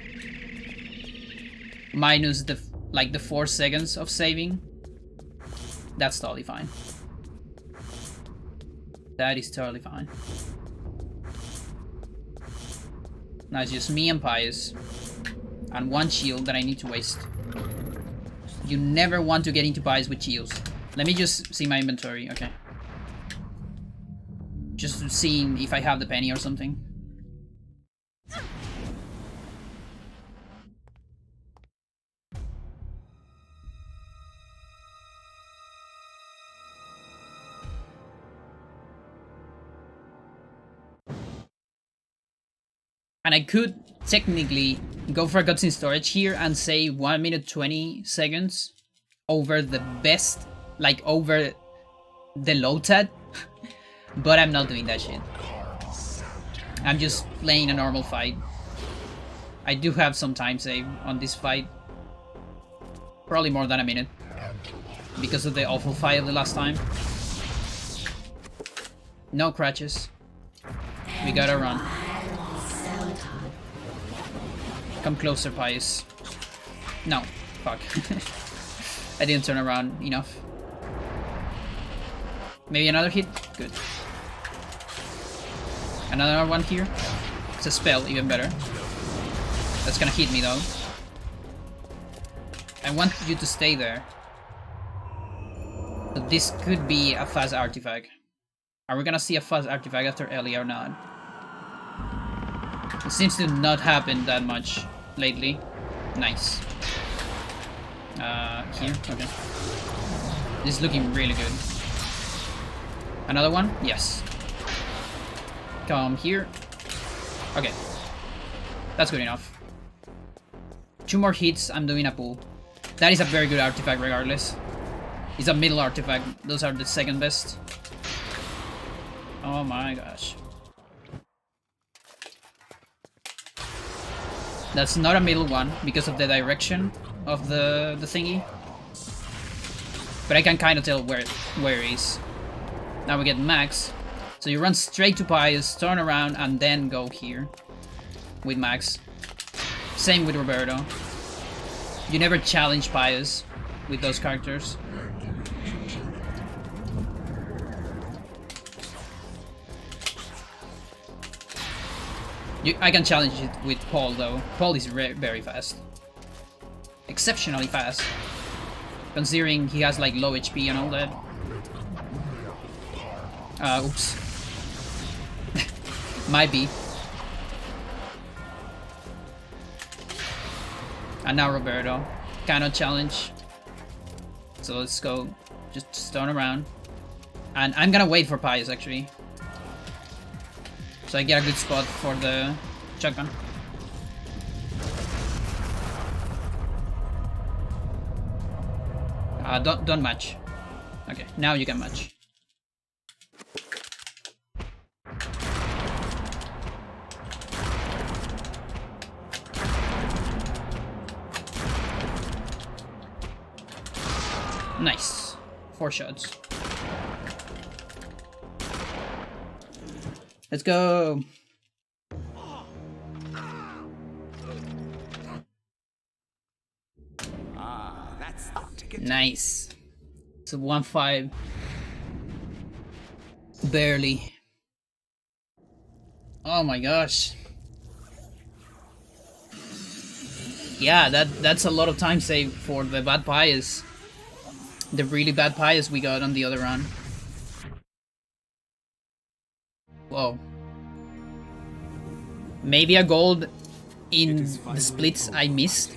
Minus the 4 seconds of saving. That's totally fine. That is totally fine. Now it's just me and Pius. And 1 shield that I need to waste. You never want to get into Pius with shields. Let me just see my inventory, okay. Just seeing if I have the penny or something. And I could technically go for a cutscene storage here and say 1 minute 20 seconds over the best, like over the low tab. But I'm not doing that shit. I'm just playing a normal fight. I do have some time save on this fight. Probably more than a minute. Because of the awful fight of the last time. No crutches. We gotta run. Come closer, Pius. No. Fuck. I didn't turn around enough. Maybe another hit? Good. Another one here? It's a spell, even better. That's gonna hit me though. I want you to stay there. But this could be a fast artifact. Are we gonna see a fast artifact after Ellie or not? It seems to not happen that much lately. Nice. Here? Okay. This is looking really good. Another one? Yes. Come here. Okay. That's good enough. 2 more hits, I'm doing a pull. That is a very good artifact regardless. It's a middle artifact. Those are the second best. Oh my gosh. That's not a middle one because of the direction of the thingy. But I can kind of tell where it is. Now we get Max. So you run straight to Pius, turn around, and then go here with Max. Same with Roberto. You never challenge Pius with those characters. I can challenge it with Paul though. Paul is very fast. Exceptionally fast. Considering he has like low HP and all that. Oops. Might be. And now Roberto. Cannot challenge. So let's go. Just turn around. And I'm gonna wait for Pius actually. So I get a good spot for the shotgun. Don't match. Okay, now you can match. Nice. 4 shots. Let's go. That's the ticket. Nice. It's a 1-5. Barely. Oh my gosh. Yeah, that's a lot of time saved for the bad pies. The really bad pies we got on the other run. Whoa. Maybe a gold in the splits I missed.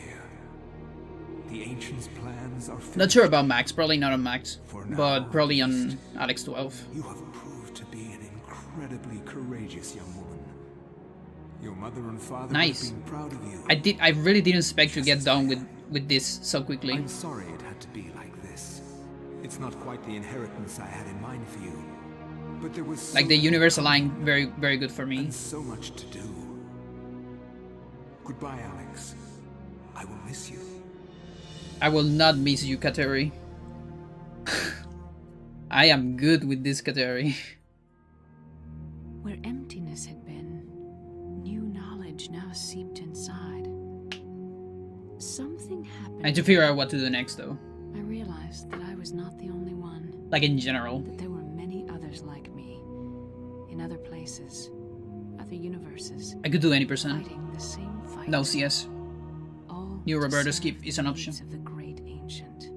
The ancients' plans are Not sure about Max, probably not on Max, but probably on Alex 12. You have proved to be an incredibly courageous young woman. Your mother and father Nice. have been proud of you. I really didn't expect to get done with this so quickly. I'm sorry it had to be like this. It's not quite the inheritance I had in mind for you. But there was Like the universe aligned very, very good for me. and so much to do. Goodbye, Alex. I will miss you. I will not miss you, Kateri. I am good with this Kateri. Where emptiness had been, new knowledge now seeped inside. Something happened. I need to figure out what to do next, though. I realized that I was not the only one. Like in general. That there were many others like me, in other places, other universes, I could do any percent. fighting the same fight. No CS. All New to Roberto serve Skip is an the option. needs of the great ancient,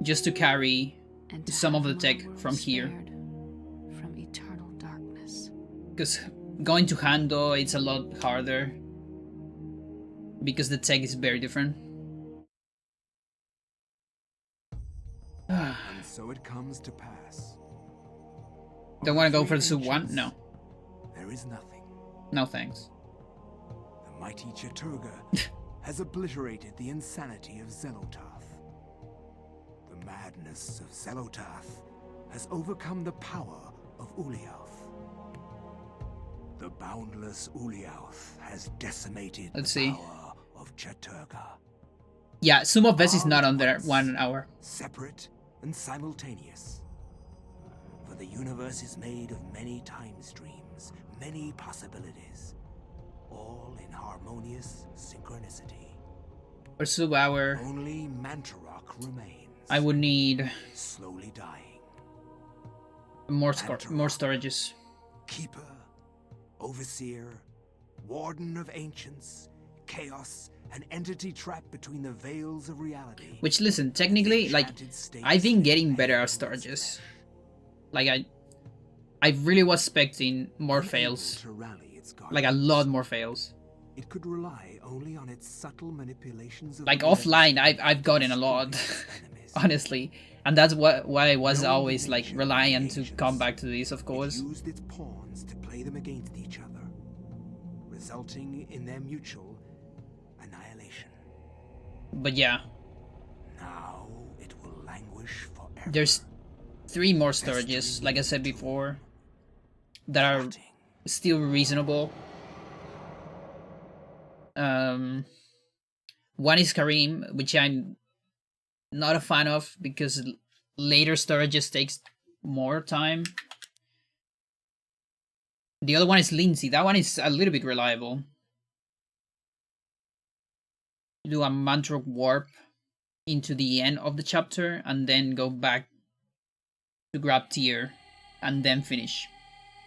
Just to carry and to some of have the tech my world from here. spared from eternal darkness. Because going to Hando, it's a lot harder. Because the tech is very different. And so it comes to pass. Don't want to go for the sub 1? No. There is nothing. No thanks. The mighty Chaturga has obliterated the insanity of Xenotarth. The madness of Xenotarth has overcome the power of Uliauth. The boundless Uliauth has decimated Let's the see. power of Chaturga. Yeah, Sum of Ves is not on there 1 hour. Separate and simultaneous. For the universe is made of many time streams, many possibilities, all in harmonious synchronicity. For sub hour, Only Mantarok remains, I would need slowly dying. more storages. Keeper, Overseer, Warden of Ancients, Chaos, an entity trapped between the veils of reality. Which, listen, technically, like, I've been getting better at storages. Like, I really was expecting more fails. To rally its Like, a lot more fails. It could rely only on its subtle manipulations of Like, the offline, I've gotten a lot. enemies. Honestly. And that's why I was Knowing always, the like, nature of reliant the to ancients, come back to this, of course. It used its pawns to play them against each other, resulting in their mutual annihilation. But yeah, Now it will languish forever. there's 3 more storages, like I said before, that are rotting. still reasonable. One is Karim, which I'm not a fan of because later storages takes more time. The other one is Lindsey. That one is a little bit reliable. Do a mantra warp into the end of the chapter and then go back to grab tier and then finish.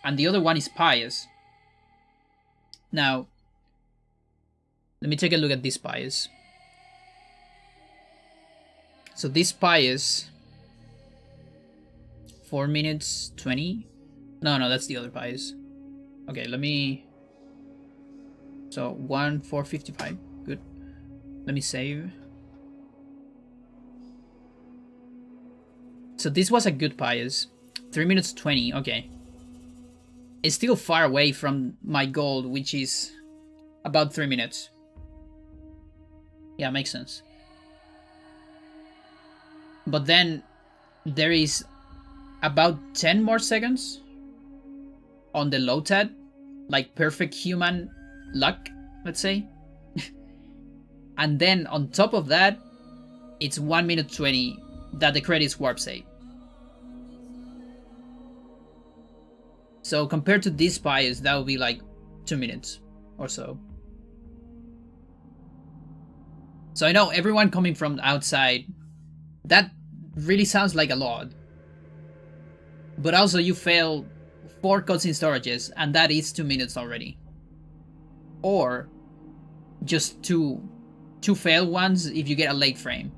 And the other one is Pious. Now, let me take a look at this Pious. So this Pious, 4 minutes 20. No, that's the other Pious. Okay, let me. So 4:55. Good. Let me save. So this was a good Pious. 3 minutes 20. Okay. It's still far away from my goal, which is about 3 minutes. Yeah, makes sense. But then there is about 10 more seconds on the low tab, like perfect human luck, let's say. And then on top of that, it's 1 minute 20 that the credits warp save. So compared to these bias, that would be like 2 minutes or so. So I know everyone coming from outside, that really sounds like a lot. But also you fail 4 cutscene storages, and that is 2 minutes already. Or just two failed ones if you get a late frame.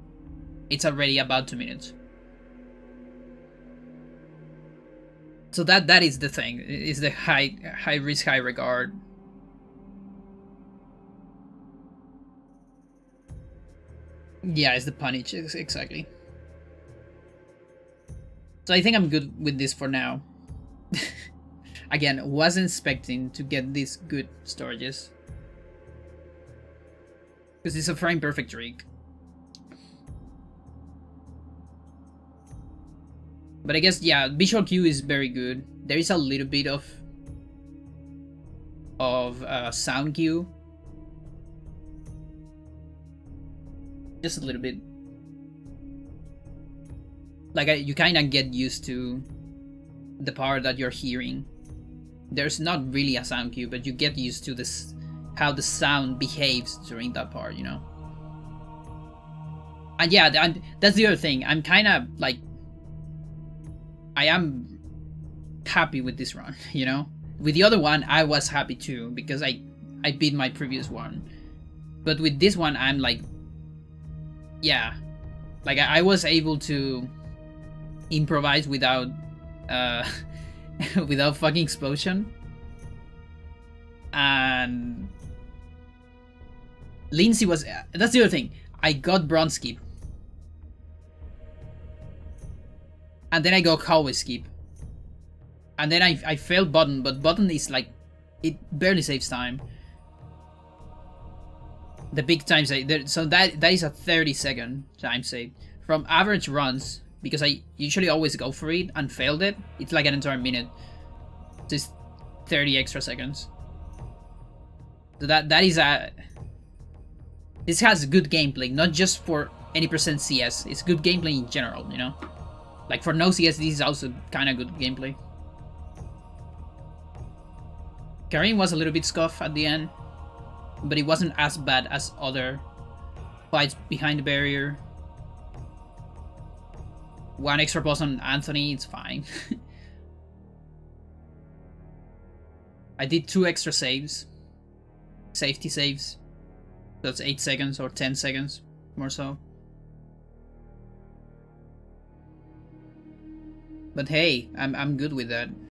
It's already about 2 minutes. So that is the thing. Is the high risk, high regard. Yeah, it's the punish, exactly. So I think I'm good with this for now. Again, wasn't expecting to get these good storages. Because it's a frame perfect trick. But I guess, yeah, visual cue is very good. There is a little bit of sound cue. Just a little bit. Like, you kind of get used to the part that you're hearing. There's not really a sound cue, but you get used to this, how the sound behaves during that part, you know? And yeah, that's the other thing. I'm kind of like, I am happy with this run, you know? With the other one, I was happy too, because I beat my previous one. But with this one, I'm like, yeah. Like, I was able to improvise without, without fucking explosion. And Lindsey was, that's the other thing. I got bronze skip. And then I go hallway skip. And then I failed button, but button is like, it barely saves time. The big time save, so that is a 30-second time save. From average runs, because I usually always go for it and failed it, it's like an entire minute. So it's 30 extra seconds. So that is a... This has good gameplay, not just for any percent CS. It's good gameplay in general, you know? Like, for no CS, this is also kind of good gameplay. Karim was a little bit scuffed at the end, but it wasn't as bad as other fights behind the barrier. One extra pulse on Anthony, it's fine. I did 2 extra saves. Safety saves. That's 8 seconds or 10 seconds, more so. But hey, I'm good with that.